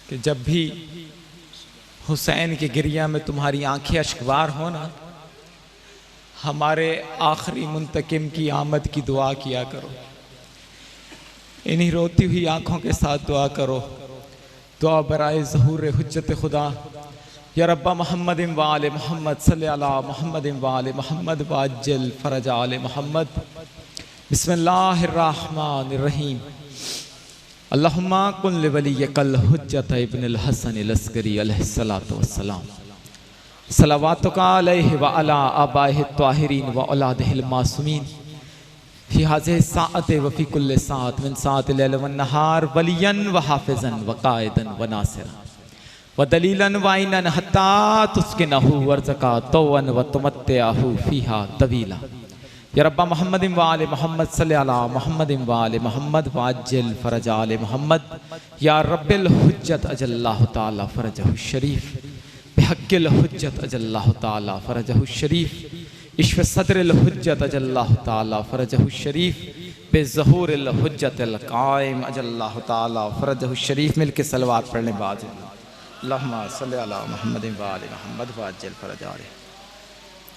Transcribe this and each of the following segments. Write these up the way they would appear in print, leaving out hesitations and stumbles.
कि जब भी हुसैन के गिरिया में तुम्हारी आंखें अश्कवार हो ना, हमारे आखिरी मुंतकिम की आमद की दुआ किया करो। इन्हीं रोती हुई आंखों के साथ दुआ करो। दुआ बराए ज़हूर हुज्जत खुदा, या रब्बा मोहम्मद व आले मोहम्मद सल्ली अला मोहम्मद व आले मोहम्मद वाज्जल फरज आले मोहम्मद। बिस्मिल्लाहिर्रहमानिर्रहीम। अल्लाहुम्मा कुन लिवलियकल हुज्जत इब्नुल हसन अलअस्करी अलैहिस्सलातु वस्सलाम। सलावातुका अलैहि व अला आबाइहि त्वाहिरीन व औलादिहिल मासूमीन फी हाज़िहि साअति व फी कुल्लि साअत मिन साअति लैल व नहार वलियन व हाफ़िज़न व क़ाइदन व नासिरन व दलीलन व ऐनन हत्ता तुस्किनहु वर्ज़क़ा तौअन व तुमत्तिअहु फ़ीहा तवीला। या रब्बा मोहम्मद व आले मोहम्मद सल्ली अला मोहम्मद व आले मोहम्मद वाज्जिल फ़रज आले मोहम्मद। या रब्बिल हुज्जत अजल्लाहु तआला फ़रजहु शरीफ बिहक़्क़िल हुज्जत अजल्लाहु तआला फ़रजहु शरीफ इश्फ़ सद्रिल हुज्जत अजल्लाहु तआला फ़रजहु शरीफ बेज़हूरिल हुज्जतिल क़ाइम अजल्लाहु तआला फ़रजहु शरीफ। मिल के सलवात पढ़ने बाद अल्लाहुम्मा सल्ली अला मुहम्मद व आले मुहम्मद वाज्जिल फ़रज आले।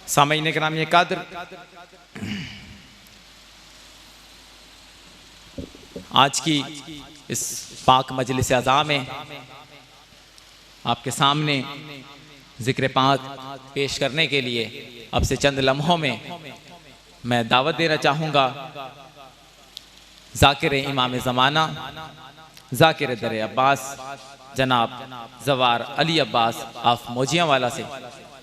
सामईन किराम क़द्र, आज की इस पाक मजलिस अज़ा में आपके सामने ज़िक्र पाक पेश करने के लिए अब से चंद लम्हों में मैं दावत देना चाहूँगा ज़ाकिर इमाम ज़माना, ज़ाकिर दर अब्बास जनाब ज़वार अली अब्बास आफ मोजियावाला से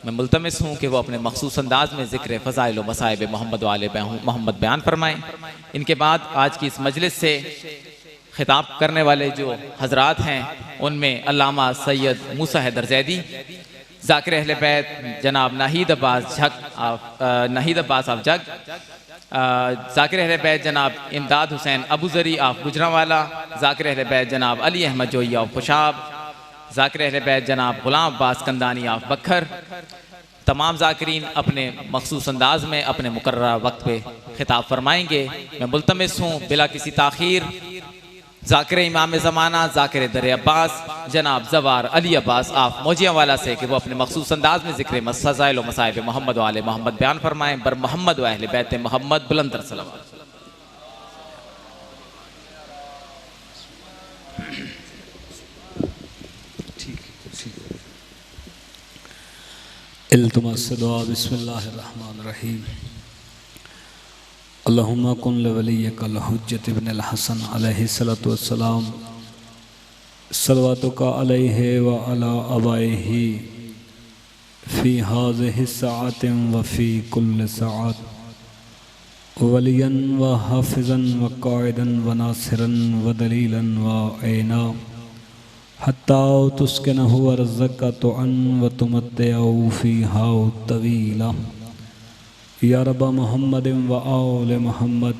मैं मुल्तमिस हूँ कि वो अपने मखसूस अंदाज में ज़िक्र फ़ज़ाइल व मसाइब मोहम्मद वाले मोहम्मद बयान फरमाएँ। इनके बाद आज की इस मजलिस से खिताब करने वाले जो हजरात हैं उनमें अल्लामा सैयद मूसा हैदर ज़ैदी, ज़ाकिर अहले बैत जनाब नाहिद अब्बास आफ जग, ज़ाकिर अहले बैत जनाब इमदाद हुसैन अबू ज़री आफ गुजरावाला, ज़ाकिर अहले बैत जनाब अली अहमद जोई आफ खुशाब, ज़ाकिर अहले बैत जनाब ग़ुलाम अब्बास कंदानी आफ बखर। तमाम ज़ाकिरीन अपने मखसूस अंदाज में अपने मुकर्रर वक्त पे खिताब फरमाएंगे। मैं मुल्तमिस हूँ बिला किसी ताख़ीर ज़ाकिर इमाम ज़माना, ज़ाकिर दर अब्बास जनाब ज़वार अली अब्बास आफ मोजियावाला से कि वो अपने मखसूस अंदाज में ज़िक्र फ़ज़ाइल व मसाइब मोहम्मद वाले मोहम्मद बयान फरमाएँ। बर मोहम्मद व अहले बैत मोहम्मद बुलंदर सलावत। इल्तुमस दुआ बिस्मिल्लाहिर्रहमानिर्रहीम। अल्लाहुम्मा कुन लिवलियकल हुज्जत इब्नुल हसन अलैहिस्सलातु वस्सलाम सलवातुका अलैहि व अला आबाइहि फ़ी हाज़िहि साअतिन व फ़ी कुल्लि साअत वलियन व हाफ़िज़न व क़ाइदन व नासिरन व दलीलन व ऐना हत्ता तुस्किनहु वर्ज़क़ा तौअन व तुमत्तिअहु फ़ीहा तवीला। या रब्बा मोहम्मद व आले मोहम्मद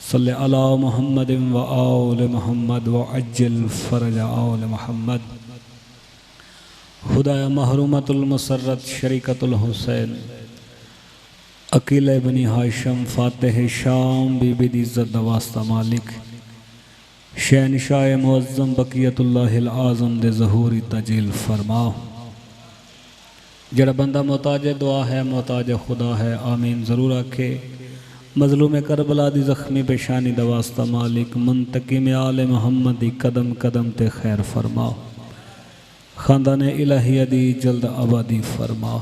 सल्ली अला मोहम्मद व आले मोहम्मद व अज्जिल फ़रज आले मोहम्मद। खुदाया महरूमतुल मुसर्रत शरीकतुल हुसैन अकील इब्न हाशिम फ़ातिह शाम बीबी इज़्ज़त वास्ता मालिक शहनशाह मुअज़्ज़म बक़ियतुल्लाहिल आज़म दे ज़हूरी तजील फरमा। जड़ा बंदा मोहताज दुआ है, मोहताज खुदा है, आमीन ज़रूर आखे। मज़लूम करबला दी ज़ख्मी पेशानी दवास्ता मालिक मुंतकिम आले मोहम्मदी कदम कदम ते खैर फरमा। ख़ानदान इलाहिया दी जल्द आबादी फरमा।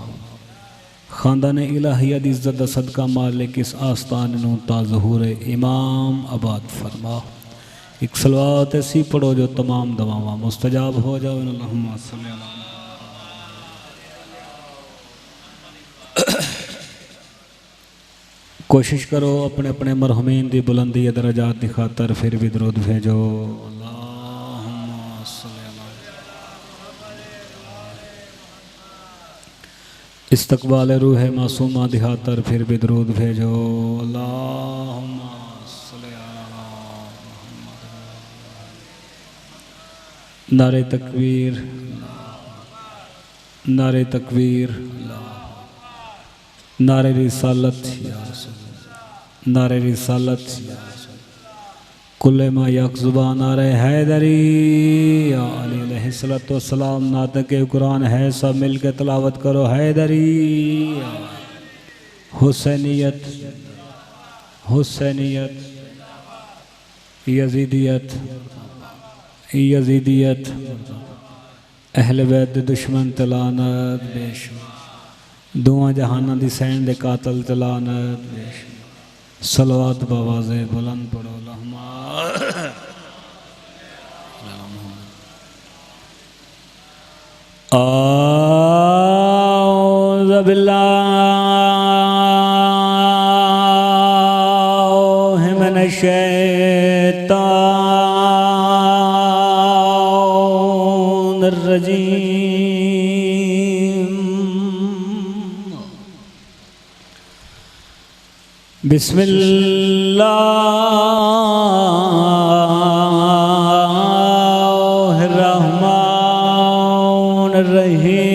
ख़ानदान इलाहिया दी इज़्ज़त सदका मालिक इस आस्तान नूं ता ज़हूर इमाम आबाद फरमा। एक सलवात ऐसी पढ़ो जो तमाम दवावां मुस्तजाब हो जाओ। अल्लाहुम्मा सल्ली अला। कोशिश करो अपने अपने मरहुमीन दी बुलंदी दरजात दी खातर फिर भी दरूद भेजो। अल्लाहुम्मा सल्ली अला। इस्तक़बाल रूह मासूमा दी खातर फिर भी दरूद भेजो। अल्लाहुम्मा सल्ली अला मुहम्मद। नारे तकबीर, नारे तकबीर, नारे रिसालत, नारे रिसालत, कुल्ले मा यक ज़ुबान नारे हैदरी या अली अलैहिस्सलाम नातक कुरान है, सब मिल के तलावत करो। हैदरी हुसैनियत हुसैनियत यजीदियत यजीदियत अहले बैत दुश्मन तलानत बेश, दुआ जहाना दी सैन दे कातल तलानत बेश। सलवात बवाज़े बुलंद पढ़ो। औज़ु बिल्लाहि मिनश शैतानिर रजीम। बिस्मिल्लाहिर्रहमानिर्रहीम।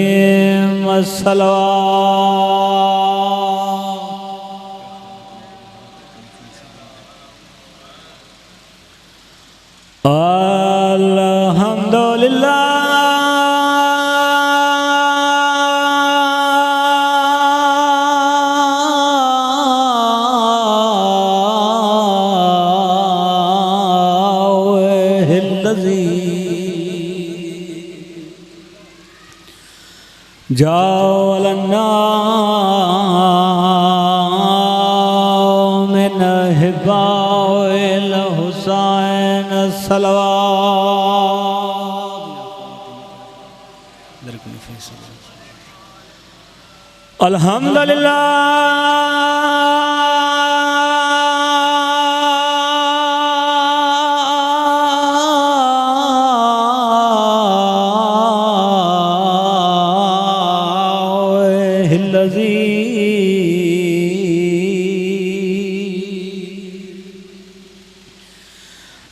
जालना मिन हिबाइल हुसैन सलवात।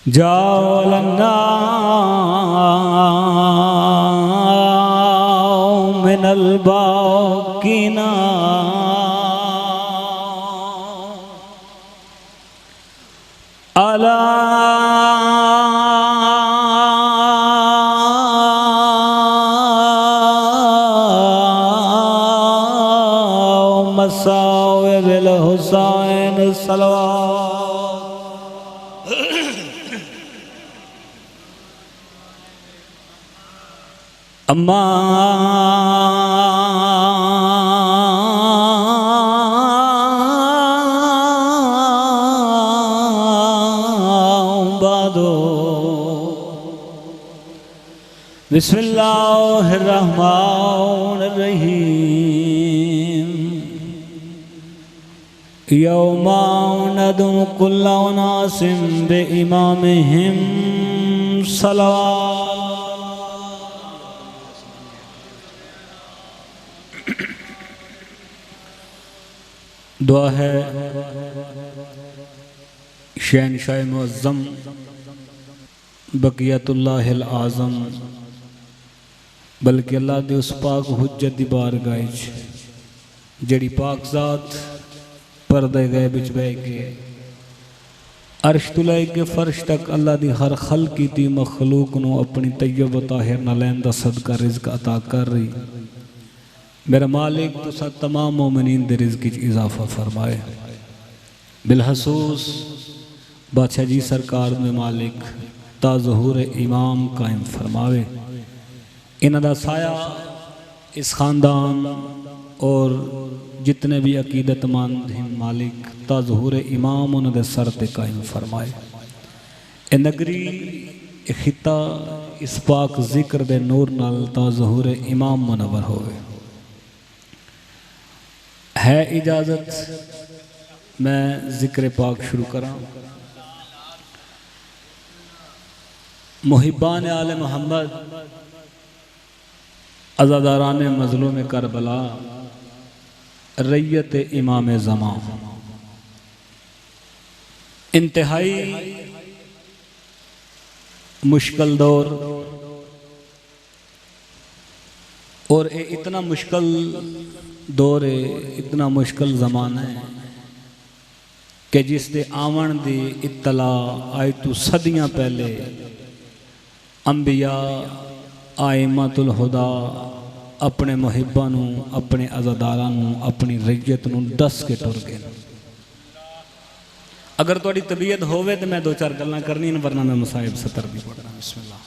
जालना मिनल बाकिना अला मसाविल हुसैन सलवात। अम्मा बादो बिस्मिल्लाहिर्रहमानिर्रहीम। यौमा नदू कुल्ला उनासिम बिइमामिहिम सलवात। दुआ है शहनशाह मुअज़्ज़म बक़ियतुल्लाहिल आज़म, बल्कि अल्लाह दे उस पाक हुज्जत दी बारगाह च जड़ी पाक ज़ात पर्दे गैब विच बह के अर्श तो लैके फर्श तक अल्लाह दी हर खल्की दी मखलूक नूं अपनी तैयब ताहिर नाल लैंदा सदका रिज़्क अता कर रही। मेरा मालिक तुसा तमाम मोमिनीन दे रिज़्क च इजाफा फरमाए। बिलहसूस बादशाह जी सरकार में मालिक ता ज़हूर इमाम कायम फरमावे। इन्हां दा साया इस ख़ानदान और जितने भी अकीदतमंद हैं मालिक ता ज़हूर इमाम उन्हां दे सर ते कायम फरमाए। ए नगरी ए खिता इस पाक जिक्र दे नूर नाल ता ज़हूर इमाम मुनव्वर होवे। है इजाज़त मैं जिक्र पाक शुरू करा। मुहिब्बान आले मोहम्मद, अज़ादारान मज़लूम करबला, रैयत इमाम ज़मां, इंतहाई मुश्किल दौर और ये इतना मुश्किल दौर है, इतना मुश्किल ज़माना है कि जिस दे आवन दी इत्तला आई तो सदियां पहले अंबिया आइमतुल हुदा अपने मुहिब्बां नूं, अपने अज़ादारां नूं, अपनी रैयत नूं दस के टुर गए। अगर थोड़ी तबीयत होवे तो मैं दो चार गल्लां करनी, वरना मैं मुसाहिब सतर भी पढ़ना। बिस्मिल्लाह।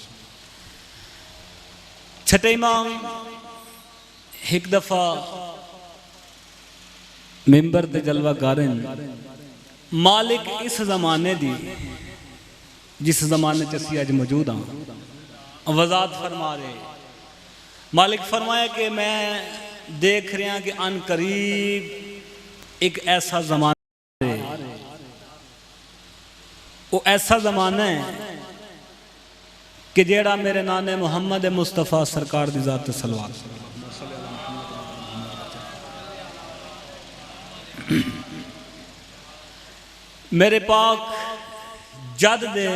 छठे इमाम एक दफ़ा मिंबर ते जलवा गारन मालिक इस जमाने दी जिस जमाने च असी अज मौजूद हाँ वजात फरमा रहे। मालिक फरमाया कि मैं देख रहा कि अन करीब एक ऐसा जमाना है, वो ऐसा जमाना है कि जेड़ा मेरे नाने मुहम्मद मुस्तफ़ा सरकार दी ज़ात सलवात। मेरे पाक जद दे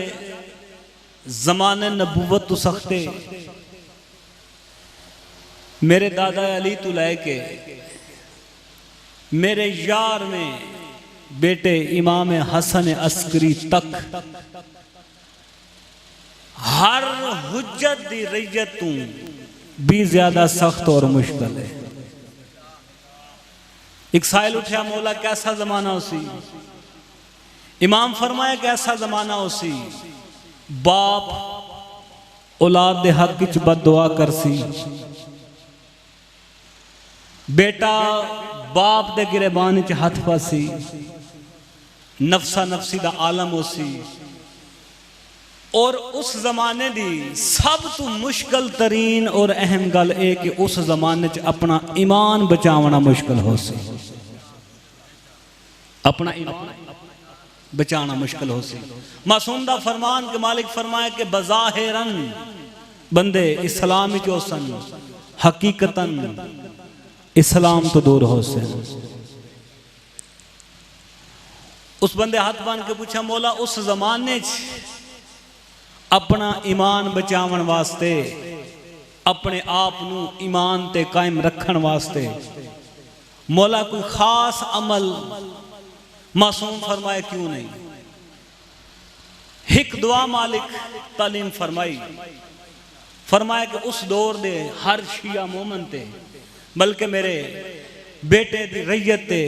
जमाने नबूवत तो सख्ते मेरे दादा अली तो लैके मेरे यार में बेटे इमाम हसन अस्करी तक हर हुज्जत दी रैयत तू भी ज्यादा सख्त और मुश्किल है। एक साइल उठा, मौला कैसा जमाना उसी। इमाम फरमाया कैसा जमाना उसी, बाप औलाद दे हक विच बददुआ करसी, बेटा बाप दे गिरेबान च हथ पासी, नफसा नफसी दा आलम होसी। और उस जमाने दी सब तो मुश्किल तरीन और अहम गल ए कि उस जमाने च अपना ईमान बचावना मुश्किल हो सी। अपना ईमान बचाना मुश्किल हो सी। मासूम दा फरमान के मालिक फरमाया कि बज़ाहिरन बंदे इस्लाम विच होसन, हकीकतन इस्लाम तो दूर हो से। उस बंदे हाथ बांध के पूछा, मौला उस जमाने च अपना ईमान बचावन वास्ते, अपने आप नू ईमान ते कायम रखन वास्ते मौला कोई खास अमल? मासूम फरमाए क्यों नहीं। एक दुआ मालिक तालीम फरमाई, फरमाया कि उस दौर दे हर शिया मोमन ते बल्कि मेरे बेटे दी रैयत ते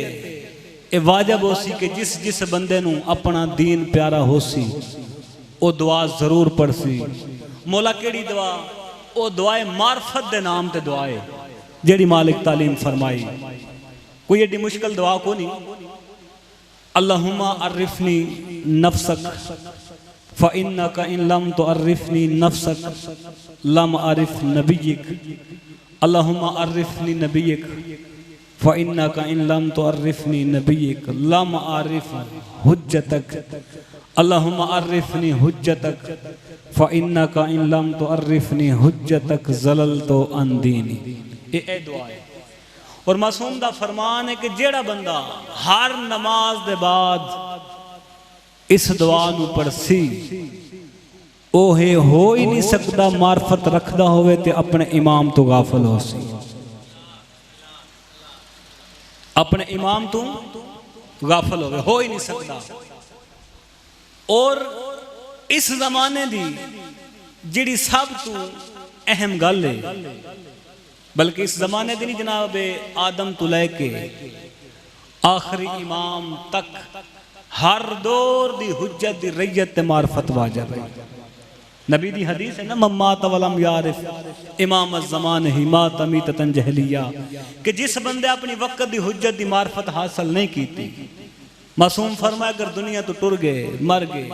ए वाजिब होसी कि जिस जिस बंदे नू अपना दीन प्यारा होसी वो दुआ जरूर पढ़सी। मौला केड़ी दुआ? वो दुआए मार्फत दे नाम ते दुआए जेड़ी मालिक तालीम फरमाई। कोई एडी मुश्किल दुआ को नहीं। अल्लाहुम्मा अर्रिफनी नफ्सक फ़इन्नका इन लम तुअर्रिफनी नफ्सक लम अरिफ नबियक। अल्लाहुम्मा अर्रिफनी नबियक फ़इन्नका इन लम तुअर्रिफनी नबियक लम अरिफ हुज्जतक। अल्लाहुम्मा अर्रिफनी हुज्जतक फ़इन्नका इन लम तुअर्रिफनी हुज्जतक ज़ललतु अन दीनी। ये दुआ है। और मासूम दा फरमान है कि जेड़ा बंदा हर नमाज दे बाद इस दुआ नू पढ़सी ओहे हो ही नहीं सकता मार्फत रखदा होवे ते अपने इमाम तो गाफिल हो सी। अपने इमाम तो गाफिल हो ही नहीं सकता। और इस जमाने दी जिहड़ी सब तो अहम गल है, बल्कि इस जमाने दी नहीं जनाब आदम तो लैके आखिरी इमाम तक हर दौर दी हुज्जत दी रैयत ते मार्फत वाजिब है। नबी दी हदीस है ना, मम्मात वलम यारिफ इमाम ज़मान ही मात अमीततन जहलिया, कि जिस बंदे अपनी वक्त दी हुज्जत दी मार्फत हासिल नहीं की थी, मासूम फरमाया अगर दुनिया तो टुर गए मर गए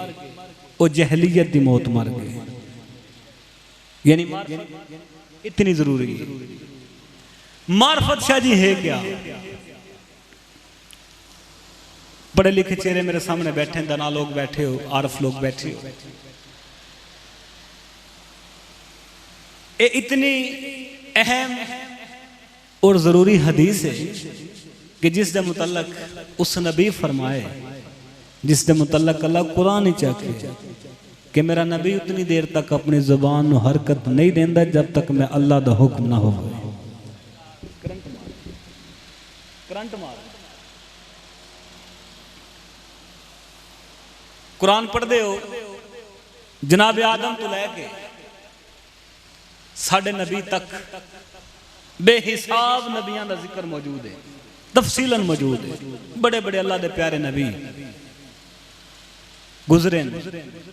वो जहलियत दी मौत मर गए। यानी इतनी जरूरी है मार्फत। शाह जी है क्या? पढ़े लिखे चेहरे मेरे सामने बैठे, दाना लोग बैठे हो, आरफ लोग बैठे हो। ये इतनी अहम और जरूरी हदीस है कि जिस दे मुतल्लक उस नबी फरमाए, जिस दे मुतल्लक अल्लाह कुरान चाहे कि मेरा नबी उतनी देर तक अपनी जुबान को हरकत नहीं देंदा जब तक मैं अल्लाह दा हुक्म ना हो। करंट मार कुरान पढ़ते हो, जनाब आदम तो लैके साडे नबी तक बेहिसाब नबियां दा जिक्र मौजूद है, तफसीलन मौजूद है। बड़े बड़े अल्लाह दे प्यारे नबी गुजरे,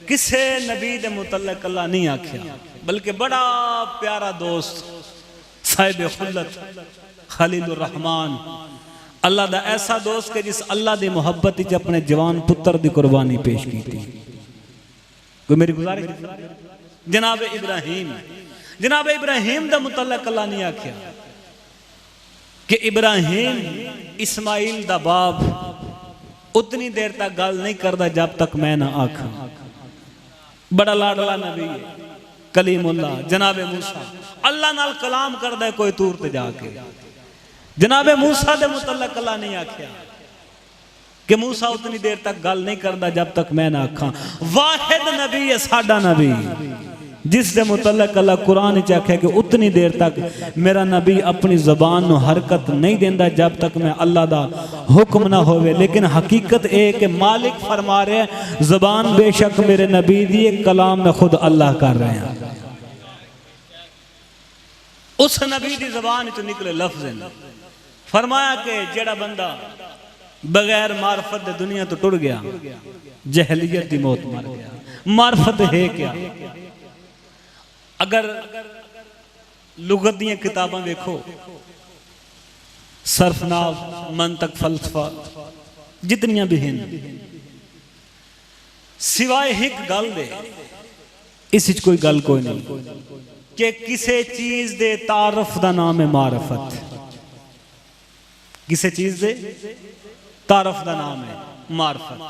किसे नबी दे मुतल्लक अल्लाह नहीं आख्या, बल्कि बड़ा प्यारा दोस्त साहिब खुल्लत खलीलुर रहमान, अल्लाह दा ऐसा दोस्त कि जिस अल्लाह दी मोहब्बत विच अपने जवान पुत्र दी कुर्बानी पेश की थी। कोई मेरी गुजारिश, जनाब इब्राहिम, जनाब इब्राहिम दा मुतल्लक अल्लाह नहीं आख्या कि इब्राहिम इस्माइल दा बाप उतनी देर तक गल नहीं करता जब तक मैं ना आखा। बड़ा लाडला नबी है कलीमुल्लाह, जनाबे मूसा अल्लाह नाल कलाम करदा है कोई तूर ते जाके। जनाबे मूसा दे मुतल्लक अल्लाह नहीं आख्या कि मूसा उतनी देर तक गल नहीं करता जब तक मैं ना आखा। वाहिद नबी है साडा नबी जिस दे मुतल्लक अल्लाह कुरान च आख्या कि उतनी देर तक मेरा नबी अपनी ज़बान नु हरकत नहीं देंदा जब तक मैं अल्लाह दा हुक्म ना होवे। लेकिन हकीकत है कि मालिक फरमा रहे हैं ज़बान बेशक मेरे नबी दी कलाम में खुद अल्लाह कर रहे हैं। उस नबी दी ज़बान च निकले लफ्ज़ हैं। फरमाया कि जेड़ा बंदा बगैर मार्फत दे दुनिया तो टुर गया, जहलियत दी मौत मर गया। मार्फत है क्या? अगर लुगत दी किताबां देखो, सरफनाव, मंतक, फलसफा जितनियां भी हैं, सिवाय एक गल दे इस कोई गल कोई नहीं कि किसी चीज दे तारफ दा नाम है मारफत। किसी चीज दे तारफ दा नाम है मारफत।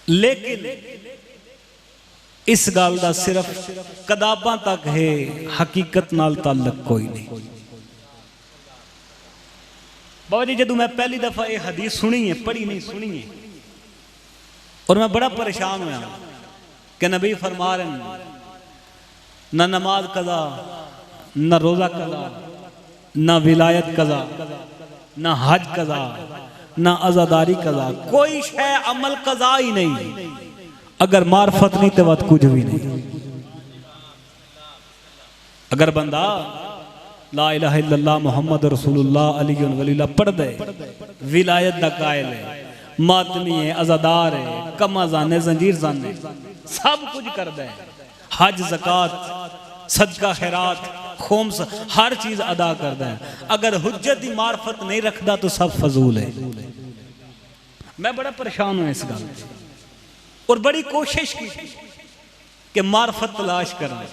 लेकिन इस गल का सिर्फ किताबां तक है, हकीकत नाल ताल्लुक कोई नहीं। बाबा जी जदों मैं पहली दफा ये हदीस सुनी है, पढ़ी नहीं सुनी है, और मैं बड़ा परेशान होया कि नबी फरमा रहे न नमाज कज़ा, न रोज़ा कज़ा, न विलायत कज़ा, न हज कज़ा, न अज़ादारी कज़ा, कोई शय अमल कज़ा ही नहीं। अगर मार्फत नहीं तो बात कुछ भी नहीं। अगर बंदा ला इलाहा इल्लल्लाह मुहम्मद रसूलुल्लाह अलीयुन वलील्लाह पढ़ दे, विलायत दा कायल है, मातमी है, अज़ादार है, कमा जाने, जंजीर जाने, सब कुछ कर दे, हज, ज़कात, सदका, खैरात, खोम्स, हर चीज अदा कर दे, अगर हुज्जत दी मार्फत नहीं रखदा तो सब फजूल है। मैं बड़ा परेशान हूं इस गल और बड़ी कोशिश की कि मार्फत तलाश करना।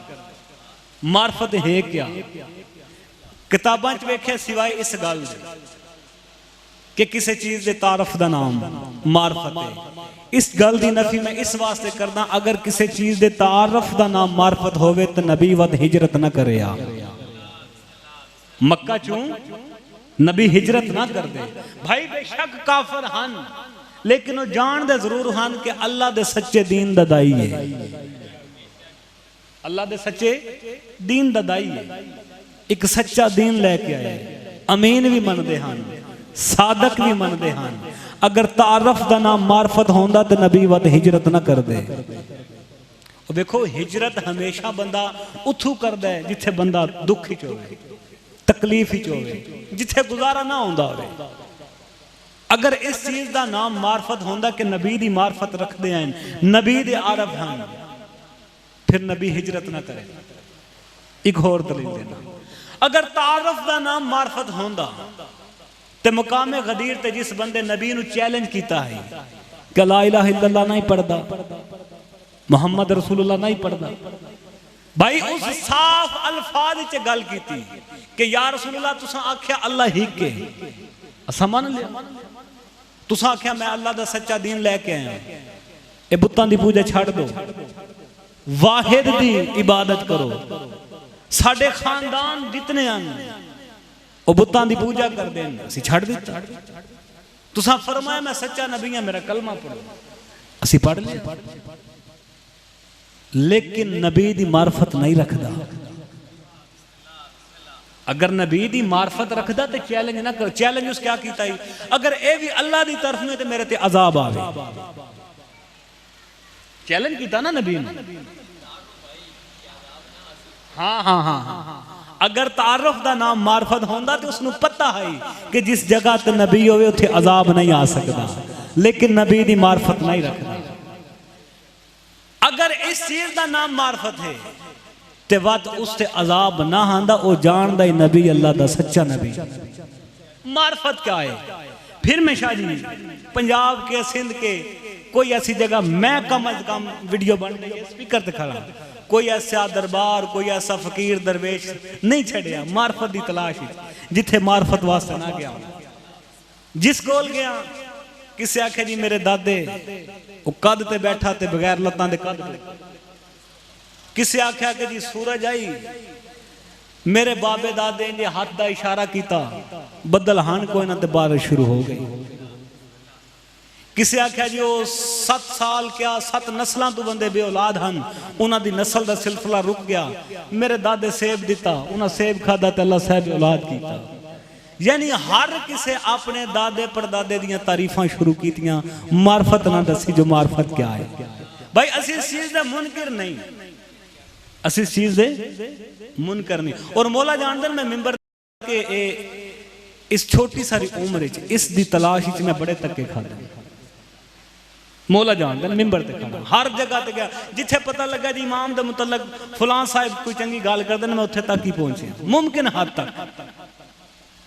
मार्फत है क्या? किताबां च वेख्या सिवाय इस गल कि किसी चीज के तारफ का नाम मार्फत है। इस गल की नफी मैं इस वास्ते करदा, अगर किसी चीज के तारफ का नाम मार्फत होवे तो नबी वद हिजरत ना करे। मक्का चूं नबी हिजरत ना कर दे। भाई बेशक काफर हन, लेकिन वो जान दे जरूर हन कि अल्लाह दे सच्चे दीन दा दाई है। अल्लाह दे सच्चे दीन दा दाई है। एक सच्चा दीन लेके आए, अमीन भी मनदे हन, सादक भी मनदे हन। अगर तारफ दा नाम मार्फत होंदा तो नबी वद हिजरत ना कर दे। देखो हिजरत हमेशा बंदा उथू करदा है जिथे बंदा दुख विच होवे, तकलीफ विच होवे, जिथे गुजारा ना होंदा होवे। अगर इस चीज का नाम मार्फत होंदा कि नबी दी मार्फत रखते हैं, नबी दे आरफ हैं, फिर नबी हिजरत ना करे। एक होर दलील देना, अगर तारफ का नाम मार्फत होंदा ते मुकामे गदीर ते जिस बंदे नबी नु चैलेंज किया है कि ला इलाहा इल्लल्लाह नहीं पढ़दा, मुहम्मद रसूलुल्लाह नहीं पढ़दा, भाई उस साफ अल्फाज च गल की कि या रसूलुल्लाह तुसा आख्या अल्लाह ही के, असा मान लिया। तुसा आख्या मैं अल्लाह दा सच्चा दीन लेके आया, ये बुतां दी पूजा छड़ दो, वाहिद दी इबादत करो। साडे खानदान जितने हैं वो बुतां दी पूजा कर देन, असी छड़ दिता। तुसा फरमाया मैं सच्चा नबी हां, मेरा कलमा पढ़ो, असी पढ़ लिया। लेकिन नबी दी मार्फत नहीं रखदा। अगर नबी दी मार्फत रखदा तो चैलेंज ना करो। चैलेंज उस क्या कीता ही, अगर ए भी अल्लाह दी तरफ में तो मेरे ते अजाब आवे। चैलेंज कीता ना नबी ने। हाँ हाँ हाँ हाँ अगर तारुफ का नाम मार्फत होंदा तो उसनू पता है कि जिस जगह ते नबी होवे उत्थे अजाब नहीं आ सकता, लेकिन नबी दी मार्फत नहीं रखता। अगर इस चीज का नाम मार्फत है ते वत उससे अजाब ना आंदा, वो जानदा ही नबी अल्लाह दा सच्चा नबी। मार्फत क्या है? फिर मैं शाह जी पंजाब के सिंध के कोई ऐसी जगह मैं कम अज कम वीडियो बन रही है स्पीकर ते खड़ा, कोई ऐसा दरबार कोई ऐसा फकीर दरवेश नहीं छड़िया मार्फत की तलाश जिथे मार्फत वास्ते ना गया। जिस कोल गया किसे आखे जी मेरे दादे वो कद ते बैठा ते बगैर लत्तां दे कद ते, किसे आख्या कि जी सूरज आई मेरे बाबे दादे ने हाथ का इशारा किया बदल हान कोई ना ते बारिश शुरू हो गई। किसे आख्या जी वो 7 साल क्या 7 नस्लों तो बंदे बे औलाद हैं, उन्हों की नस्ल का सिलसिला रुक गया, मेरे दादे सेब दिता उन्हें सेब खादा तो अल्लाह साहब औलाद किया। यानी हर किसे अपने दादे परदादे दियां तारीफां शुरू कीतियां, मार्फत ना दसी जो मार्फत क्या है। भाई असी इस चीज का मुनकर नहीं, असी इस चीज दे मुनकर नहीं। और मौला जानते मैं मिंबर के इस छोटी सारी उम्र इस दी तलाश मैं बड़े तक्के खाता, मौला जानते मिंबर ते खड़ा हर जगह ते गया, जिथे पता लगा जी इमाम दे मुतल्लक फलां साहिब कोई चंगी गाल करते मैं उत्थे तक ही पहुंचे, मुमकिन हद तक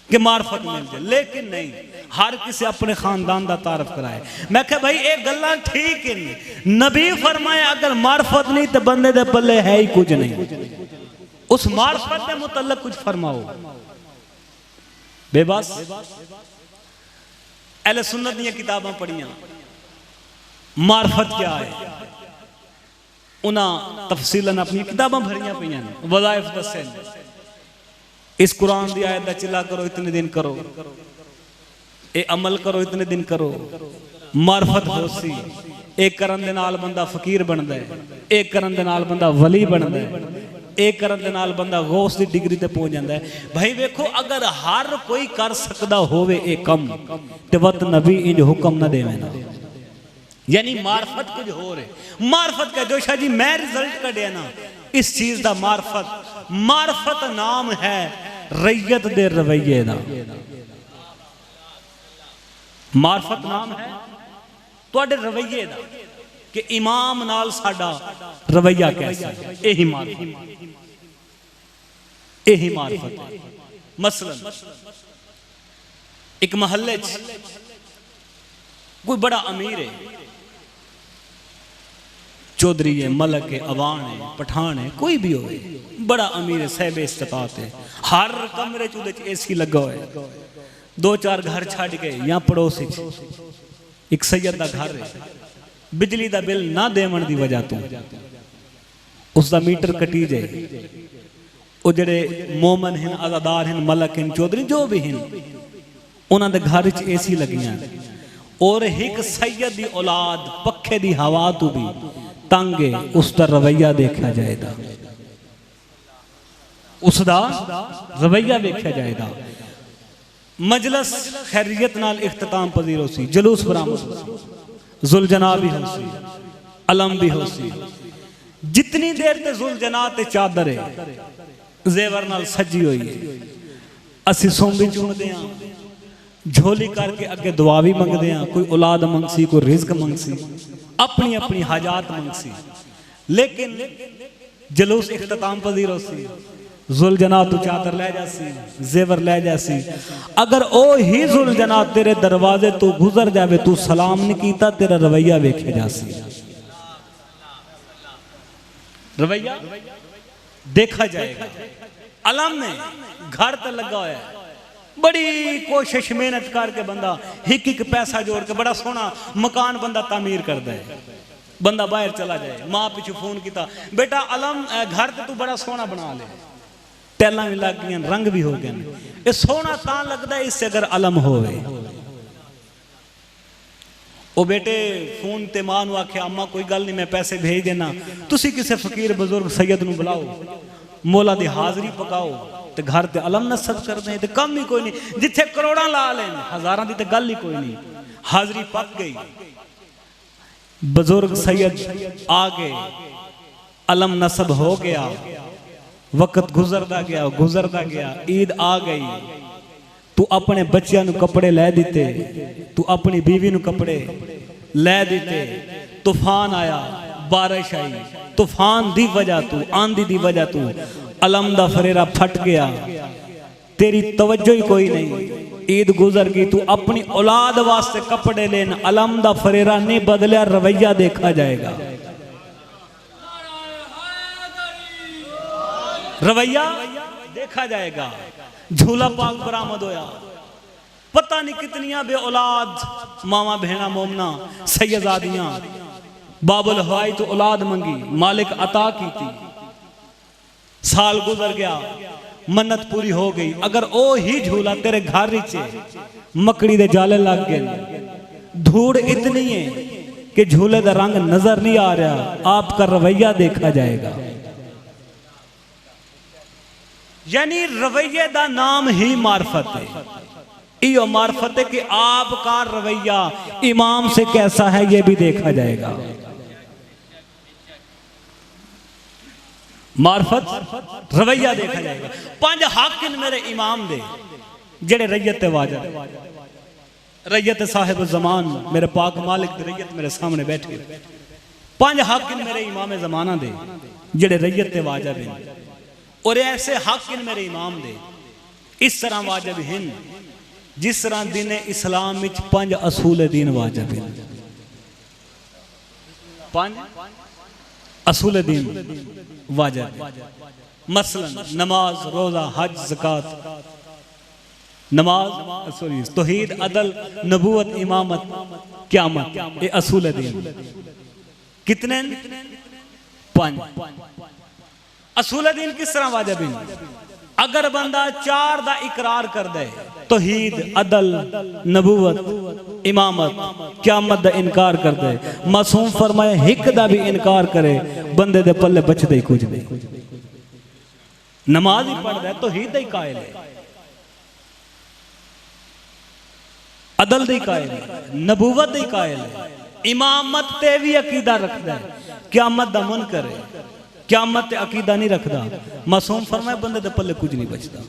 कि मार्फत मिल जाए, लेकिन नहीं हर किसी अपने खानदान का तारफ कराए। मैं कहा भाई ये गल्लां ठीक है, नबी फरमाए अगर मार्फत नहीं तो बंदे दे पल्ले है ही कुछ नहीं, उस मार्फत के मुतल्लक कुछ फरमाओ। बेबस अहले सुन्नत दी किताबां पढ़ियां, मार्फत क्या है उन्हें तफसीलन अपनी किताबां भरियां पईयां, वज़ाइफ दसे इस कुरान की आयत का चिल्ला करो इतने दिन करो, ये अमल करो इतने दिन करो। मार्फत होसी एक करन दे नाल बंदा फकीर बनता है, एक करन दे नाल बंदा वली बनता है, एक करन दे नाल बंदा गौस की डिग्री ते पहुंच जाता है। भाई वेखो अगर हर कोई कर सकता होवे एक कम ते वत नबी इंज हुक्म ना देवे ना, यानी मार्फत कुछ हो रहे। मार्फत का जो शाह जी मैं रिजल्ट कढ़िया ना इस चीज का मार्फत, मार्फत नाम है रैयत दे रवैये दा, मार्फत नाम है तुहाडे रवैये दा कि इमाम नाल साडा रवैया कैसा है, यही मार्फत, यही मार्फत है। मसलन एक महल्ले कोई बड़ा अमीर है, चौधरी है, मलक है, अवान है, पठान है, कोई भी हो बड़ा अमीर है, साहिब इस्तात है, हर कमरे च एसी लगा हुआ है, 2-4 घर छड़ के या पड़ोस एक सैयद का घर है, बिजली का बिल ना देवन की वजह तो उसका मीटर कटी जाए, वो जड़े मोमन हैं अजादार हैं मलक हैं चौधरी जो भी हैं उन्होंने घर च एसी लगियां, और एक सैयद की औलाद पखे की हवा तो भी तंग है, उसका रवैया देखा जाएगा, उसका रवैया देखा जाएगा। मजलस खैरियत नाल इख्तिताम पजीर होसी, जुलूस बरामद जुलजना भी होसी, अलम भी होसी, जितनी देर ते जुलजना ते चादर है जेवर नाल सजी हुई है, असी सोंबी चुनते हैं, झोली करके अगे दुआ भी मंगते हैं, कोई औलाद मंगसी, कोई रिज्क मंगसी, अपनी अपनी हाजात मंगसी, लेकिन जलूस इख्तिताम पजीर होसी, जुलजना तू चादर ले जासी, जेवर ले जासी, अगर ओ ही जुलजना तेरे दरवाजे तू गुजर जावे, तू सलाम नहीं कीता, तेरा रवैया वेखे जासी, रवैया देखा जाएगा। अलम में घर तो लगा हुआ है, बड़ी कोशिश मेहनत करके बंदा एक एक पैसा जोड़ के बड़ा सोना मकान बंदा तामीर करता है, बंदा बाहर चला जाए, माँ पिछू फोन किया बेटा अलम घर तो तू बड़ा सोना बना ले, टैला भी लग गई, रंग भी हो गए, ये सोना ता लगता है इससे अगर अलम होवे। वो बेटे फोन ते मां नूं आख्या अम्मा कोई गल नहीं मैं पैसे भेज देना, तुसी किसी फकीर बुजुर्ग सैयद नूं बुलाओ, मौला दी हाजरी पकाओ ते घर ते अलम नसब कर दें, ते कम ही कोई नहीं, जिथे करोड़ा ला लें हजारां दी ते गल ही कोई नहीं, हाजरी पक गई, बुजुर्ग सैयद आ गए, अलम नसब हो गया, वक्त गुजरदा गया ईद आ गई, तू अपने बच्चों को कपड़े लै दिते, तू अपनी बीवी को कपड़े लै दिते, तूफान आया, बारिश आई, तूफान दी वजह तू, आंधी दी वजह तू अलम दा फरेरा फट गया, तेरी तवज्जो ही कोई नहीं, ईद गुजर गई, तू अपनी औलाद वास्ते कपड़े लेन, अलम दा फरेरा नहीं बदलिया, रवैया देखा जाएगा, रवैया देखा जाएगा। झूला पाक बरामद होया, पता नहीं कितनियां बे औलाद मामा बहना मोमना सैयदादियां बाबुल हवाई तो औलाद मंगी, मालिक अता की थी, साल गुजर गया, मन्नत पूरी हो गई। अगर ओ ही झूला तेरे घर च मकड़ी दे जाले लग गए, धूड़ इतनी है कि झूले का रंग नजर नहीं आ रहा, आपका रवैया देखा जाएगा। यानी रवैये का नाम ही मार्फत है, यो मार्फत है कि आपका रवैया इमाम से कैसा है ये भी देखा जाएगा। मार्फत रवैया देखा जाएगा। 5 हक इन मेरे इमाम दे जेड़े रैयत वाजिब, रैयत साहिब जमान मेरे पाक मालिक दी रैयत मेरे सामने बैठे, 5 हक इन मेरे इमाम जमाना दे जेड़े रैयत वाजिब हैं, और ऐसे हक इन मेरे इमाम दे इस तरह वाजिब हैं जिस तरह दीन इस्लाम विच 5 असूल दीन वाजिब हैं। 5 असूल दीन वाजिब, मसलन नमाज, रोजा, हज, ज़कात, नमाज सॉरी तौहीद, अदल, नबूवत, इमामत, क़यामत, ये असूल दीन कितने? 5 असूल दीन किस तरह वाजिब हैं? अगर बंदा 4 दा इकरार कर दे, तौहीद, अदल, नबूवत, इमामत, क़यामत दा इनकार कर दे, मासूम फरमाया हिक दा भी इनकार करे, बंदे दे पल्ले बचदे ही कुछ नहीं। नमाज ही पढ़दा है, तौहीद दा ही कायल है, अदल दा ही कायल है, नबूवत दा ही कायल है, इमामत ते भी अकीदा रखदा है, क़यामत दा मुनकर है, क़यामत ते अकीदा नहीं रखदा। मासूम फरमाया बंदे दे पल्ले कुछ नहीं बचदा।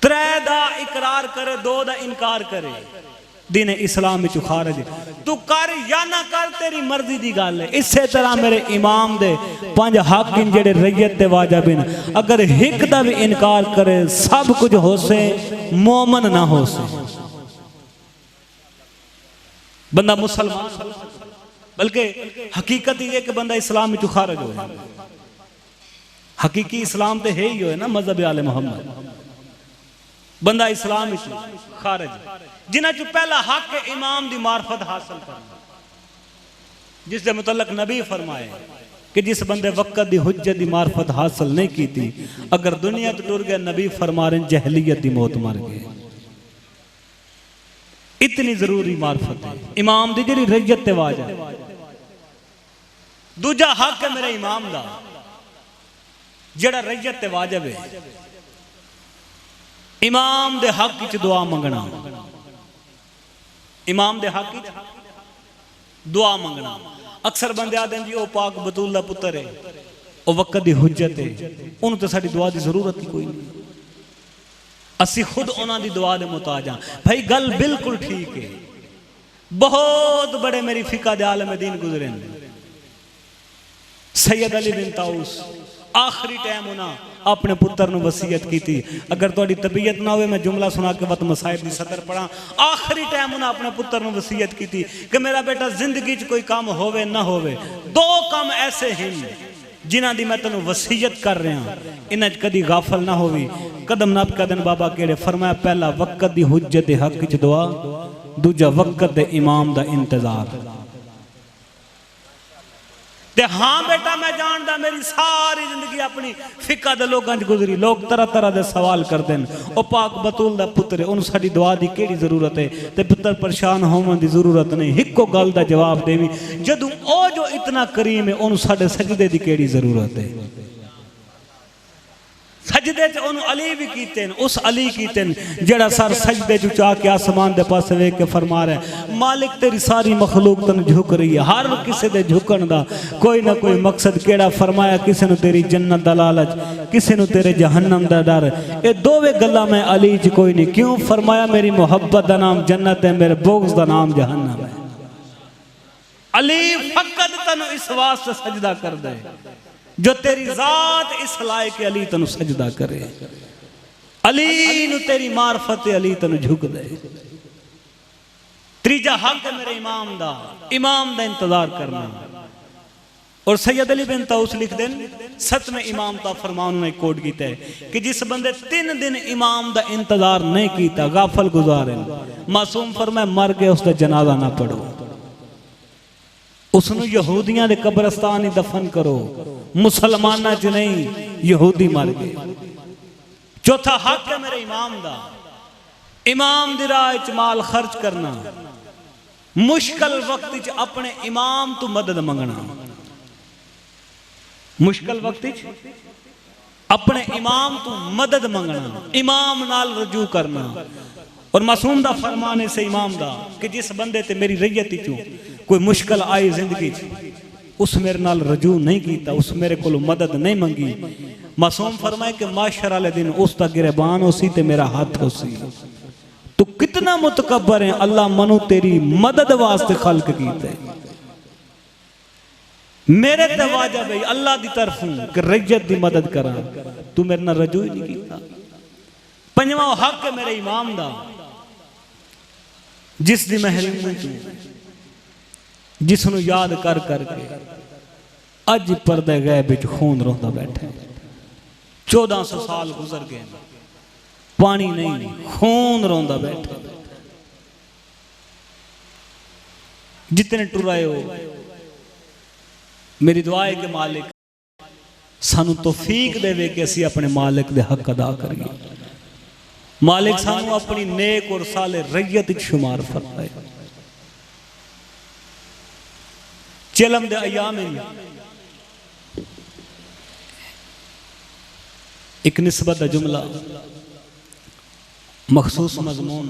3 दा इकरार करे, 2 दा इनकार करे, दीन इस्लाम विच खारिज। तू कर या ना कर, तेरी मर्जी दी गल है। इसे तरह मेरे इमाम दे 5 हक इन जेड़े रैयत ते वाजिब हैं, अगर हिक दा भी इनकार करे, सब कुछ हो से मोमन ना हो से, बंदा मुसलमान, बल्कि हकीकत ये कि बंदा इस्लाम में खारिज हो। हकीकी इस्लाम तो है ही हो ना, मजहब आले मोहम्मद, बंदा इस्लाम में खारिज। जिन्हां चो पहला हक है इमाम दी मार्फत हासिल करना, जिस दे मुतल्लक नबी फरमाए कि जिस बंदे वक्त दी हुज्जत दी मार्फत हासिल नहीं की थी, अगर दुनिया तो टुर गया, नबी फरमा रहे जहलियत दी मौत मर गए। इतनी जरूरी मार्फत है इमाम दी जेड़ी रैयत ते वाजिब। दूजा हक है मेरे इमाम दा जेड़ा रैयत ते वाजिब है, इमाम दे हक विच दुआ मंगना, इमाम दे हक विच दुआ मंगना। अक्सर बंदे आदे जी ओ पाक बतूल दा पुत्र है, ओ वक्त दी हुज्जत है, उन्होंने तो साडी दुआ दी जरूरत ही कोई नहीं, असी खुद उन्होंने दुआ दे मुताज हाँ। भाई गल बिल्कुल ठीक है। बहुत बड़े मेरी फिका दे आलम दीन गुजरे, सैयद अली बिन ताऊस आखिरी टाइम उन्हें अपने पुत्र ने वसीयत की थी। अगर थोड़ी तबीयत ना हो, मैं जुमला सुना के वत मसाइब की सदर पढ़ा। आखिरी टाइम उन्हें अपने पुत्र ने वसीयत की थी कि मेरा बेटा जिंदगी च कोई काम होवे ना होवे, 2 काम ऐसे हैं जिन्हां दी मैं तेन वसीयत कर रहा, इन्हां च कदी गाफल ना होवी। कदम नाप कदम बाबा केड़े फरमाया, पहला वक्त दी हुज्जत दे हक च दुआ, दूजा वक्त दे इमाम दा इंतजार। ते हाँ बेटा मैं जानदा, मेरी सारी जिंदगी अपनी फिका दे लोगां च गुजरी, लोग तरह तरह दे सवाल करदे न, ओ पाक बतूल दा पुत्र है, उन्हें साडी दुआ दी केड़ी जरूरत है, ते पुत्र परेशान होवन दी जरूरत नहीं। हिक्को गल दा जवाब देवी, जदों ओ जो इतना करीम है, उन्हें साडे सजदे दी केड़ी जरूरत है। सजदे च उन्होंने अली भी कीते, उस अली कीते जेड़ा सर सजदे च चा के आसमान दे पासे वेख के फरमा रहा है मालिक तेरी सारी मखलूक तन झुक रही है। हर किसी दे झुकण दा कोई ना कोई मकसद केड़ा फरमाया, किसी ने तेरी जन्नत दा लालच, किसी ने तेरे जहन्नम दा डर। ये दोवे गल्ला मैं अली च कोई नहीं। क्यों फरमाया मेरी मोहब्बत दा नाम जन्नत है, मेरे बोग्स दा नाम जहन्नम है। अली फकत तनु इस वास्ते सजदा कर दे जो तेरी जात इस लायक अली तनु सजदा करे। अली नु तेरी मार्फत अली तनु झुक दे। तीजा हक मेरे इमाम दा इंतजार करना। और सैयद अली बिन तौस लिख देन 7वें इमाम का फरमान ने कोट किया है कि जिस बंदे 3 दिन इमाम दा इंतजार नहीं किया गाफल गुजारे मासूम फरमाए मर गए उसका जनाजा ना पढ़ो, उसनु यहूदियां दे कब्रस्तान ही दफन करो, मुसलमाना च नहीं यहूदी मर गए। चौथा हक है मेरे इमाम दा, इमाम दी राह च माल खर्च करना, मुश्किल वक्त च अपने इमाम तो मदद मंगना। मुश्किल वक्त अपने इमाम तो मदद मंगना, इमाम नाल रजू करना। और मासूम दा फरमान है से इमाम दा कि जिस बंदे ते मेरी रैयत चो कोई मुश्किल आई जिंदगी उस मेरे नाल रजू नहीं किया, उस मेरे को मदद नहीं मंगी, मासूम फरमाए कि माशर वाले दिन उसका गिरबान होसी ते मेरा हाथ होसी। तू कितना मुतकब्बर है, अल्लाह मनु तेरी मदद वास्ते खल्क कीते, मेरे ते वाजिब है अल्लाह दी तरफों कि रैयत दी मदद करा, तू मेरे नाल रजू ही नहीं कीता। पंजवां हक है मेरे इमाम दा जिस दी महरूम तू जिसनु याद कर करके अज पर्दे गैब विच खून रोंदा बैठे। 1400 साल गुजर गए, पानी नहीं, खून रोंदा बैठे। जितने टुराए हो मेरी दुआ है कि मालिक सानू तौफीक देवे कि असी अपने मालिक दे हक अदा करिए। मालिक सानू अपनी नेक और साले रैयत शुमार फरमाए। चिलम दे अयाम एक निस्बत दा जुमला मखसूस मजमून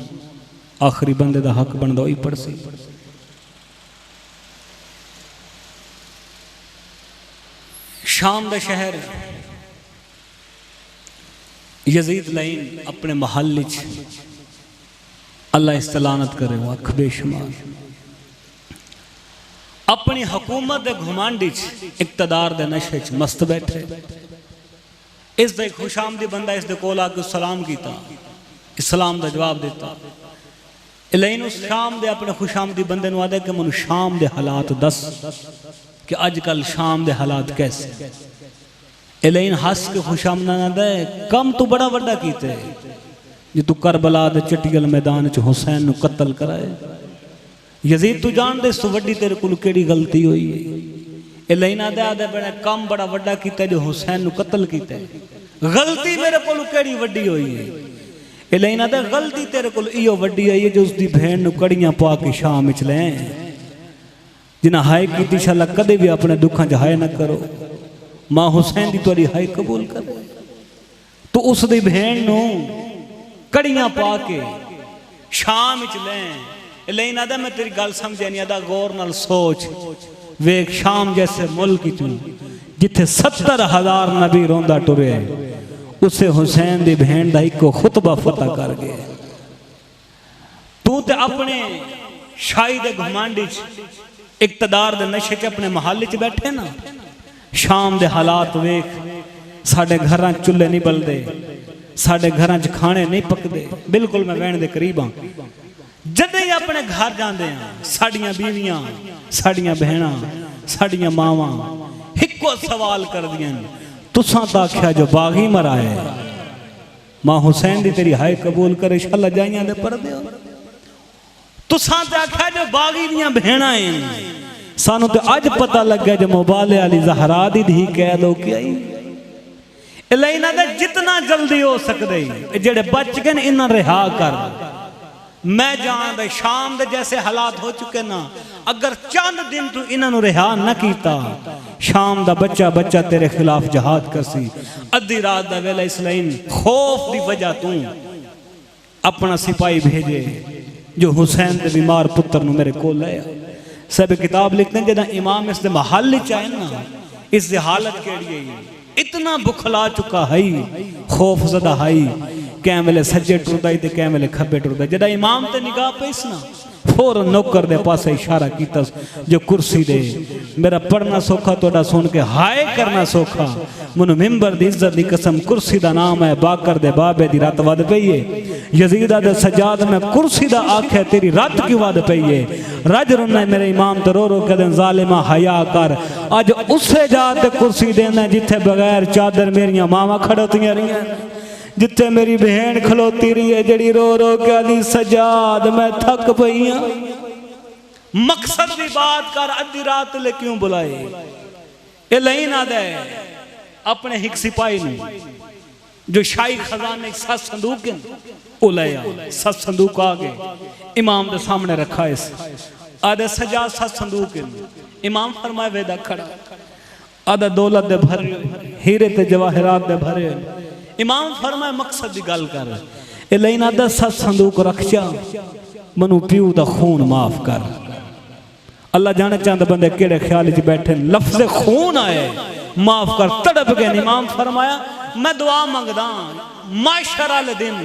आखिरी बंदे दा हक बनदा वही पढ़ सी। शाम दा शहर यजीद लाइन अपने महल अल्लाह इस्तलानत करे वो अख बेशुमार अपनी हुकूमत दे घुमांडी इक्तदार दे नशे च मस्त बैठे। इस दे खुशामदी बंदा इस दे कोल आके सलाम कीता, इस्लाम दा जवाब दिता। इलाइन उस शाम दे अपने खुशामदी बंदे नु आदे कि मैनू शाम दे हालात दस कि अजकल शाम दे हालात कैसे। इलाइन हस के खुशामदा ना दे कम तू बड़ा वड्डा कीते जे तू करबला दे चटियल मैदान च हुसैन नु कत्ल कराए। यजीद तू जान दे सो वड्डी तेरे को केड़ी गलती हुई है। इलाइन आदे आदे बड़ा कम बड़ा वड्डा कीता जो हुसैन नु कत्ल कीता, गलती मेरे को केड़ी वड्डी हुई है। इलाइन आदे गलती तेरे को इयो वड्डी आई है जो उसकी भेड़ नु कड़ियां पा के शाम च ले जिन्हें हाय की शाला कदे भी अपने दुखा च हाय न करो। मां हुसैन दी तुहाडी हाय कबूल कर तो उस दी भेड़ नु कड़ियां पा के शाम च ले। लेकिन आदा मैं तेरी गल समझे नहीं, आदा गौर नाल सोच वेख शाम जैसे मुल्क जिथे 70,000 नबी रोंदा टुरे उसे हुसैन दी भेड़ दा इको खुतबा फतह कर गए। तू ते अपने शाही दे घुमांडी इक्तदार दे नशे च अपने महल च बैठे ना। शाम दे हालात वेख, साडे घरां चुल्हे नहीं बलदे, साडे घरां च खाने नहीं पकदे। बिल्कुल मैं वहण दे करीब हाँ। जद ही अपने घर जाते हैं साड़ियां बीवियां साड़ियां बहना साड़ियां मावां इको सवाल कर दियां तुसा तो आख्या जो बागी मरा है। मां हुसैन दी तेरी हाय कबूल करे शाला जाइयां दे पर दे। तुसा तो आख्या जो बागी दियां बहना हैं, सानू तो अज पता लग गया जो मुबाले वाली ज़हरा दी धी कह दो क्या जितना जल्दी हो सकते जेड़े बच गए इन्हें रिहा कर। मैं जानदा शाम दे जैसे हालात हो चुके ना, अगर चंद दिन तू इन्हों रिहा न कीता, शाम दा बच्चा बच्चा तेरे खिलाफ जहाद करसी। अद्धी रात दा वेला इसलाइन खौफ दी वजह तू अपना सिपाही भेजे जो हुसैन दे बीमार पुत्र नु मेरे को ले आ। सब किताब लिखते हैं जदा इमाम इस दे महल च आए ना, इस दे हालत केड़ी है, इतना बुखला चुका है, खौफ ज़दा है, कै वेले सज्जे टुरदा ते कै वेले खब्बे टुरदा। जदा इमाम ते निगाह पेस ना, फौरन नौकर दे पासे इशारा कीता जो कुर्सी दे। मेरा पढ़ना सौखा तोड़ा सुन के हाय करना सौखा। मनु मिंबर दी इज्जत दी कसम, कुर्सी दा नाम है बाकर दे बाबे दी रात वध पई है। यजीदा दे सजाद में कुर्सी दा आखे तेरी रात क्यों वध पई है। रज रुन्ना मेरे इमाम तो रो रो के दिन जालिमा हया कर। अज उसे जात कुर्सी देना जिथे बगैर चादर मेरिया मावा खड़ोतियां रही, जिथे मेरी बहन खलोती रही है जड़ी रो रो के आदि सजाद मैं थक पई हाँ। मकसद की बात कर, अद्धी रात ले क्यों बुलाए। ये लई ना दे अपने हिक सिपाही ने जो शाही खजाने 7 संदूक ओ लाया। 7 संदूक आ गए इमाम के सामने रखा। इस आधे सजा 7 संदूक इमाम फरमाए वेदा खड़ा। आधा दौलत दे भरे, हीरे ते जवाहरात दे भरे। इमाम फरमाए मकसद की गल कर। ए लेना 10 संदूक रख जा, मनु प्यू दा खून माफ कर। अल्लाह जाने चंद बंदे केड़े ख्याल च बैठे, लफ्ज़ खून आए माफ कर, तड़प गए। इमाम फरमाया मैं दुआ मंगदा माशर वाले दिन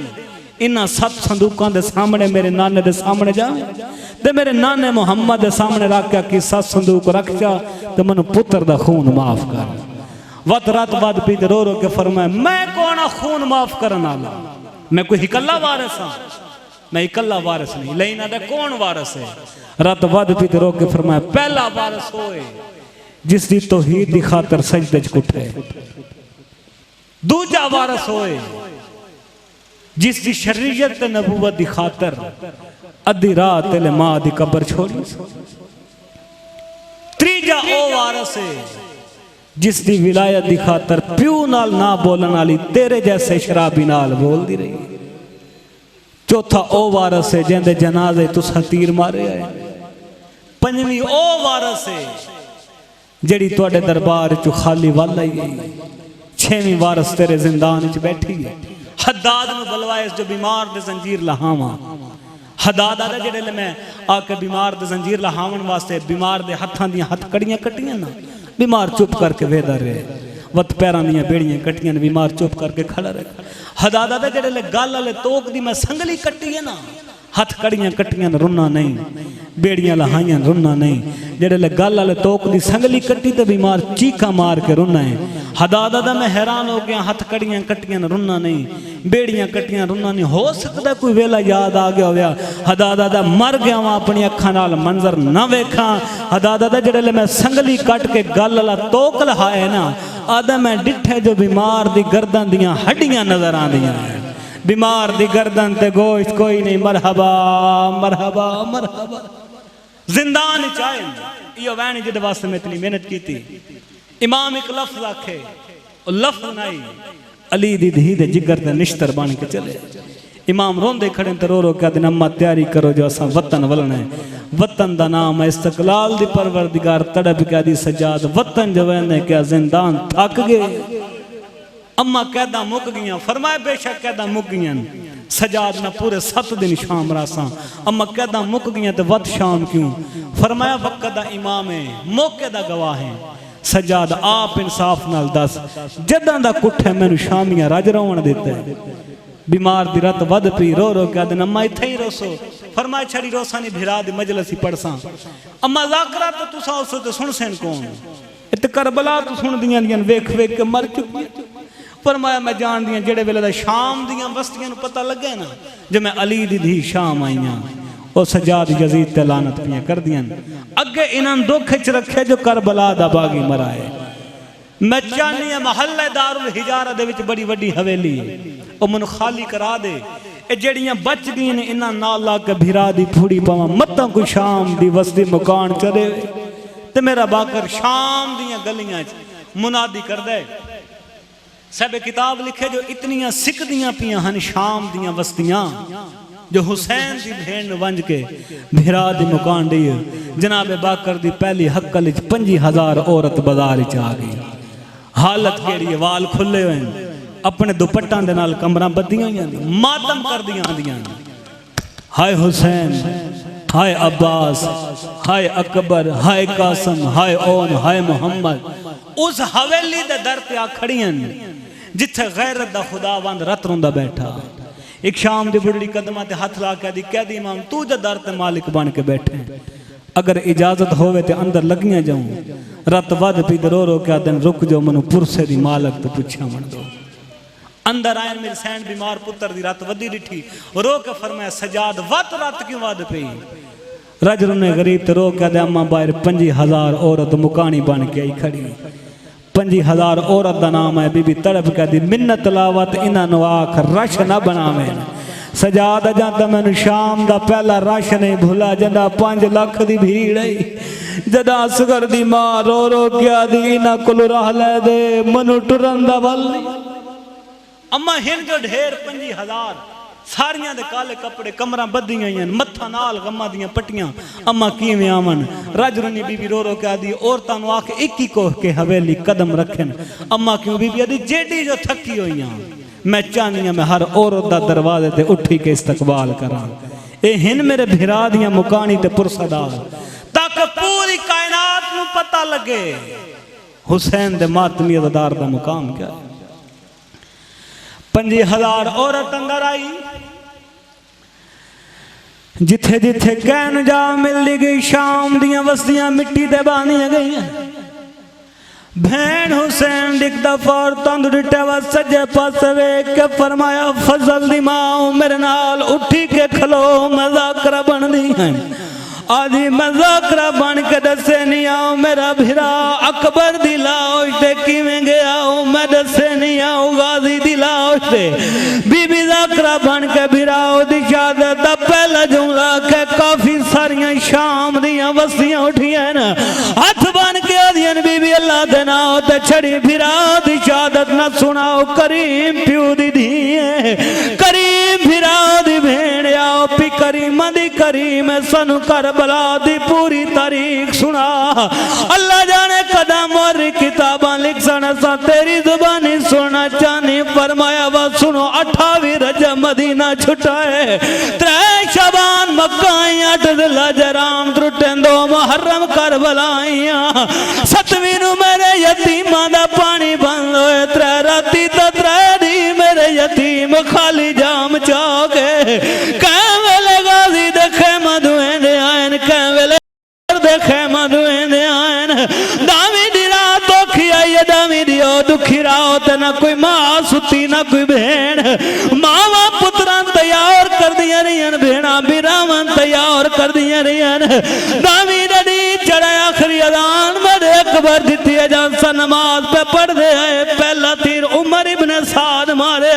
इन्हां 7 संदूकों के सामने मेरे नाने दे सामने जा ते मेरे नाने मुहम्मद दे सामने रख के कि 7 संदूक रख जा ते मनु पुत्र दा खून माफ कर। वत रात बाद पीते रो रो के फरमाया मैं कौन खून माफ करने वाला, मैं कोई इकल्ला वारिस हाँ, मैं इकल्ला वारिस नहीं। लेना दे कौन वारिस है। रात बाद पीते रो के फरमाया पहला वारिस होए जिसकी तौहीद दी खातर सजदे च उठे। दूजा वारिस होए जिसकी शरीयत ते नबूवत दी खातर अद्धी रात तेरे मां दी कब्र छोड़ी। तीजा ओ वारिस है जिसकी विलायत की खातर प्यू नाल ना बोलने वाली तेरे जैसे शराबी नाल बोल दी रही। चौथा ओ वारस है जिंदे जनाजे तुसा तीर मारे आए। पंजवीं ओ वारस है जड़ी तुहाडे दरबार चो खाली वल आई गई। छेवीं वारस तेरे जिंदान च बैठी है। हद्दाद नूं बुलवाए जो बीमार दे जंजीर लहावा। हदाद आदा जेड़े मैं आके बीमार दे जंजीर लहावन वास्ते बीमार दे हत्थां दी हथकड़ियां कट्टियां ना, बीमार चुप करके वेदा रहे। वत पैरां दी बेड़ियां कट्टियां ने, बीमार चुप करके खड़ा रहे। हदादा दे जेड़े गल वाले तोक दी मैं संगली कट्टी है ना, हथ कड़ियां कट्टियां रुना नहीं, बेड़ियां लहाइयां रुना नहीं। जेड़े गल वाले तोक दी संगली कट्टी तो बीमार चीखा मार के रुना है। हदादा दा मैं हैरान हो गया, हथ कड़ियां कट्टियां रुना नहीं, बेड़ियां कट्टियां रुना नहीं। हो सकता कोई वेला याद आ गया होया हदादा दा मर गया वहां अपनी अखां नाल मंजर ना वेखा। हदादा दा जेड़े मैं संगली कट के गल वाला तोक लहाए ना, आदा मैं डिठे जो बीमार दी गर्दन दियां हड्डियां नजर आंदियां। बीमार दी गर्दन ते गोश्त कोई नहीं। मरहबा मरहबा मरहबा। जिंदान चाहे यो वैन जिद वास्ते मैं इतनी मेहनत की थी। इमाम एक लफ्ज आखे, लफ्ज नहीं, अली दी धी दे जिगर ते निश्तर बन के चले। इमाम रोंदे खड़े ते रो रो के दिन अम्मा तैयारी करो जो असा वतन वलना है। वतन दा नाम है इस्तकलाल दी परवरदिगार तड़प के दी सजाद। वतन जो वैने क्या जिंदान थक गए। अम्मा कैदा मुक गई। फरमाए बेशक कैदा मुक गई। सजाद ना पूरे 7 दिन शाम रासा। अम्मा कैदा मुक गई तो वत शाम क्यों। फरमाया वक्त दा इमाम है, मौके दा गवाह है। सजाद आप इंसाफ नाल दस जदा दा कुठे मैनू शामियां रज रोवन देता है। बीमार दी रत वध पी रो रो के दिन अम्मा इत्थे ही रोसो। फरमाया छड़ी रोसा नहीं भिरा दी मजलिस ही पढ़सा। अम्मा जाकरा तो तुसा उस ते सुन सेन कौन इत करबला तो सुन दियां दियां वेख वेख के मर चुकी। फरमाया मैं जान दियां जेड़े वेले दा शाम दियां बस्तियां पता लगे ना जो मैं अली दी धी शाम आईयां वो सजाद यजीद ते लानत पियां कर दियां। अगे इन्हां दुख च रखे जो करबला दा बागी मराए। मैं चाहनी है महल्ले दारुल हिजारा दे विच बड़ी वड्डी हवेली है, ओ मैनू खाली करा दे। ए जेड़ियां बच गई ने इन्हां नाल ला के भिरा दी फूड़ी पावां मत्तां कोई शाम दी वसदी मकान चले ते मेरा बाकर शाम दियां गलियां च मुनादी कर दे। सब किताब लिखे जो इतनियां सिकदियां पियां हन शाम दियां बस्तियां जो हुसैन की भेड़ वंज के भिरा दी मुकान दी जनाब बाकर दी पहली हक्कल 50,000 औरत बाजार च आ गई। हालत केड़ी वाल खुले हुए अपने दुपट्टां दे नाल कमरां बद्दियां हुई मातम कर दियां आंदियां हाय हुसैन हाय अब्बास हाय अकबर हाय कासम हाय ओन हाय मोहम्मद। उस हवेली दे दर ते आ खड़ियां जिथे गैरत दा खुदावंद रत रोंदा बैठा। एक शाम दी बुढ़ड़ी कदमां ते हथ ला के कह दी इमाम तू जो दर ते मालिक बन के बैठे अगर इजाजत होवे ते अंदर लगियां जाऊं। रत वध पी रो रो के दिन रुक जाओ मनु पुरसे दी मालक तो पुछा मन दो। अंदर आए मेरे सैन बीमार पुत्र दी रत वधी डिठी रो के फरमाया सजाद वत रत क्यों वध पई। रजर ने गरीब ते रो के दे अम्मा बाहर 50,000 औरत मुकानी बन के आई खड़ी। 50,000 औरत का नाम है बीबी तड़प के दी मिन्नत लावत इन्हों आख रश ना बनावे। सजाद जाता मैनू शाम का पहला रश नहीं भुला जदा 5 लाख की भीड़ है। जदा असगर दी मां रो रो क्या दी इन्हों को राह ले दे मनु टुरन दा बल। अम्मा हिन जो ढेर 50,000 सारियां दे काले कपड़े कमरा बद्दियां मत्था नाल गम्मा दियां पट्टियां अम्मा किवें आवन। रजरनी बीबी रो रो के आदि औरतां नूं आख एक ही कोह के हवेली कदम रखन। अम्मा क्यों बीबी आदि जेडी जो थकी होई मैं चाहनी मैं हर औरत दा दरवाजे ते उठी के इस्तकबाल करां। ए हिन मेरे भिरा दियां मुकानी ते पुरसदार ताकि पूरी कायनात नूं पता लगे हुसैन दे मातमी अज़दार दा मुकाम क्या है। 50,000 औरत अंदर आई जिथे जिथे कहन जा मिलती गई शाम दियां वस्तियां मिट्टी ते बांधियां गई। भैन हुसैन दिख दफा और तंद डिटे व सज्जे पास वेख के फरमाया फजल दी मां मेरे नाल उठी के खलो मजाकरा बन दी है। आदि मजाकरा बन के दसे नहीं आओ मेरा भिरा अकबर दिलाओ ते किवें गया मैं दसे नहीं आओ गाजी दिलाओ ते बीबी जाकरा बन के भिराओ दी शहादत दा पहला जुमला के काफी सारियां शाम दियां वस्तियां उठियां न हथ बन के आदियन बीबी अल्लाह दे नाम ते छड़ी भिरा दी शहादत ना सुनाओ करीम प्यू दी धी करीम भिरा दी भेड़ आओ पी करीम दी करीम सनु कर बला दी पूरी तारीख सुना। अल्लाह जाने कदम और किताबां लिख सन सा तेरी जुबानी सुनना चाहनी फरमाया वा सुनो 28 रजब मदीना छुटाए 3 शबान मक्का 8 दिलहराम त्रुटे 2 मुहर्रम करबलाइया 7वीं नू मेरे यतीमां दा पानी बंद होए 3 राती तो 3 दी मेरे यतीम खाली जाम चाके कैवेले गाजी देखे मधुएंदे आयन कैवेले देखे मधुएंदे आयन दावी दी रात औखी आई दावी दी ओ दुखी रात ना कोई मां सुती ना कोई भेड़ मावा पुत्रां तैयार कर दिया रहियन भेड़ा बिरावन तैयार कर दिया रहियन दावी दी चढ़ा आखिरी अजान मेरे अकबर दिती अजान सा नमाज पे पढ़ दे आए पहला तीर उमर इब्ने साद मारे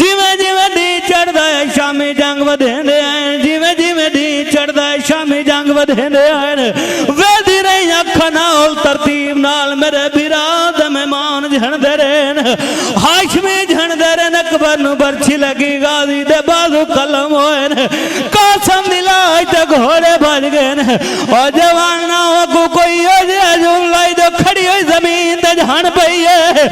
जिवें जिवें दी चढ़दा है शामी जंग वधेंदे आए जिवें जिवें दी चढ़दा है शामी जंग वधेंदे आए वेदी रही अखां नाल तरतीब नाल मेरे बिराद मेहमान झंडदे रहन हाशमी झंडदे रहन अकबर नूं बरछी लगी गाजी दे बाजू कलम होए कासम दी लाज ते घोड़े भज गए और जवाना को कोई जुमलाई दो खड़ी हुई जमीन ते झण पई है